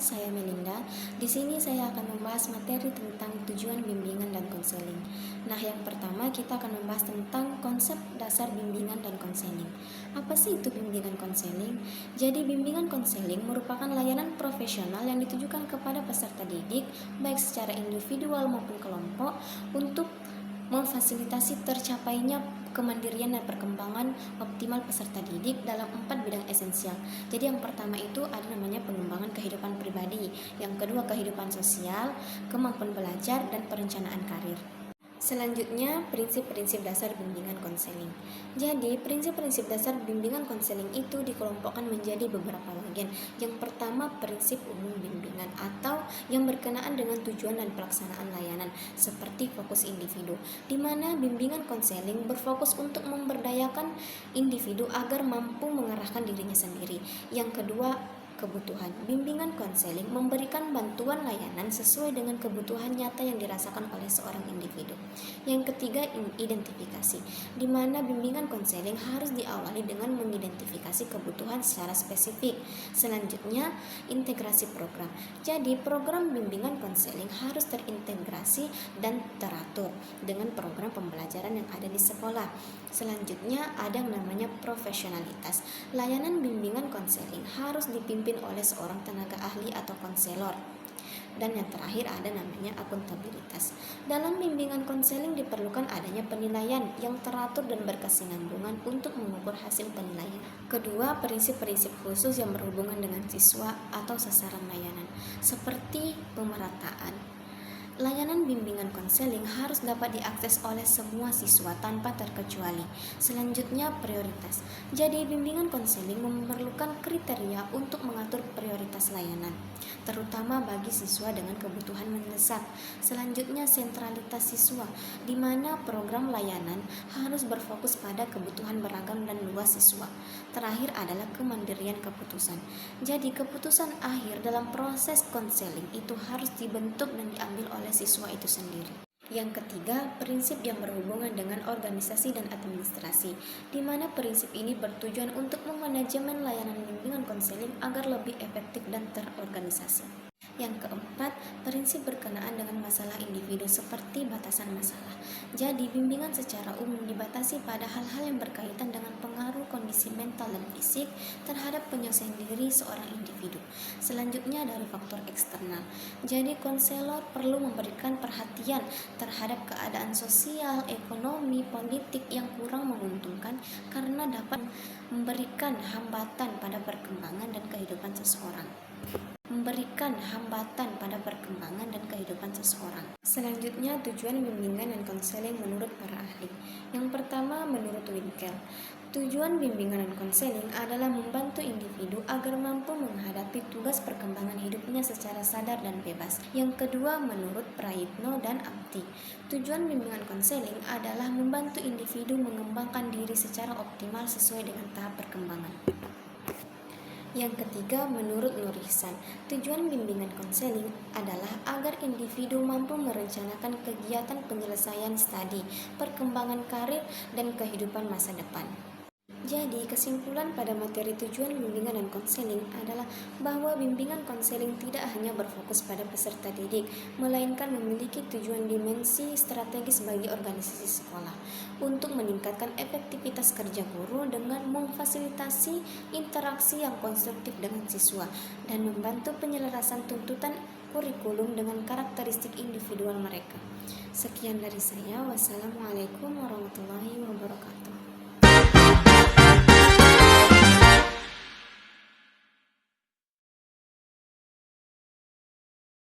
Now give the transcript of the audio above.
saya Melinda. Di sini saya akan membahas materi tentang tujuan bimbingan dan konseling. Nah, yang pertama kita akan membahas tentang konsep dasar bimbingan dan konseling. Apa sih itu bimbingan konseling? Jadi, bimbingan konseling merupakan layanan profesional yang ditujukan kepada peserta didik, baik secara individual maupun kelompok, untuk memfasilitasi tercapainya kemandirian dan perkembangan optimal peserta didik dalam 4 bidang esensial. Jadi yang pertama itu ada namanya pengembangan kehidupan pribadi, yang kedua kehidupan sosial, kemampuan belajar, dan perencanaan karir. Selanjutnya, prinsip-prinsip dasar bimbingan konseling. Jadi, prinsip-prinsip dasar bimbingan konseling itu dikelompokkan menjadi beberapa bagian. Yang pertama, prinsip umum bimbingan atau yang berkenaan dengan tujuan dan pelaksanaan layanan, seperti fokus individu, di mana bimbingan konseling berfokus untuk memberdayakan individu agar mampu mengarahkan dirinya sendiri. Yang kedua, kebutuhan. Bimbingan konseling memberikan bantuan layanan sesuai dengan kebutuhan nyata yang dirasakan oleh seorang individu. Yang ketiga, identifikasi, di mana bimbingan konseling harus diawali dengan mengidentifikasi kebutuhan secara spesifik. Selanjutnya, integrasi program. Jadi, program bimbingan konseling harus terintegrasi dan teratur dengan program pembelajaran yang ada di sekolah. Selanjutnya, ada yang namanya profesionalitas. Layanan bimbingan konseling harus dipimpin oleh seorang tenaga ahli atau konselor. Dan yang terakhir ada namanya akuntabilitas. Dalam bimbingan konseling diperlukan adanya penilaian yang teratur dan berkesinambungan untuk mengukur hasil penilaian. Kedua, prinsip-prinsip khusus yang berhubungan dengan siswa atau sasaran layanan, seperti pemerataan. Layanan bimbingan konseling harus dapat diakses oleh semua siswa tanpa terkecuali. Selanjutnya, prioritas. Jadi, bimbingan konseling memerlukan kriteria untuk mengatur prioritas layanan, terutama bagi siswa dengan kebutuhan mendesak. Selanjutnya, sentralitas siswa, di mana program layanan harus berfokus pada kebutuhan beragam dan luas siswa. Terakhir adalah kemandirian keputusan. Jadi, keputusan akhir dalam proses konseling itu harus dibentuk dan diambil oleh siswa itu sendiri. Yang ketiga, prinsip yang berhubungan dengan organisasi dan administrasi, di mana prinsip ini bertujuan untuk memanajemen layanan bimbingan konseling agar lebih efektif dan terorganisasi. Yang keempat, prinsip berkenaan dengan masalah individu seperti batasan masalah. Jadi, bimbingan secara umum dibatasi pada hal-hal yang berkaitan dengan pengaruh kondisi mental dan fisik terhadap penyelesaian diri seorang individu. Selanjutnya dari faktor eksternal. Jadi, konselor perlu memberikan perhatian terhadap keadaan sosial, ekonomi, politik yang kurang menguntungkan karena dapat memberikan hambatan pada perkembangan dan kehidupan seseorang. Selanjutnya, tujuan bimbingan dan konseling menurut para ahli. Yang pertama, menurut Winkel, tujuan bimbingan dan konseling adalah membantu individu agar mampu menghadapi tugas perkembangan hidupnya secara sadar dan bebas. Yang kedua, menurut Prayitno dan Apti, tujuan bimbingan konseling adalah membantu individu mengembangkan diri secara optimal sesuai dengan tahap perkembangan. Yang ketiga, menurut Nur Ihsan, tujuan bimbingan konseling adalah agar individu mampu merencanakan kegiatan penyelesaian studi, perkembangan karir, dan kehidupan masa depan. Jadi, kesimpulan pada materi tujuan bimbingan dan konseling adalah bahwa bimbingan konseling tidak hanya berfokus pada peserta didik, melainkan memiliki tujuan dimensi strategis bagi organisasi sekolah untuk meningkatkan efektivitas kerja guru dengan memfasilitasi interaksi yang konstruktif dengan siswa dan membantu penyelarasan tuntutan kurikulum dengan karakteristik individual mereka. Sekian dari saya. Wassalamualaikum warahmatullahi wabarakatuh.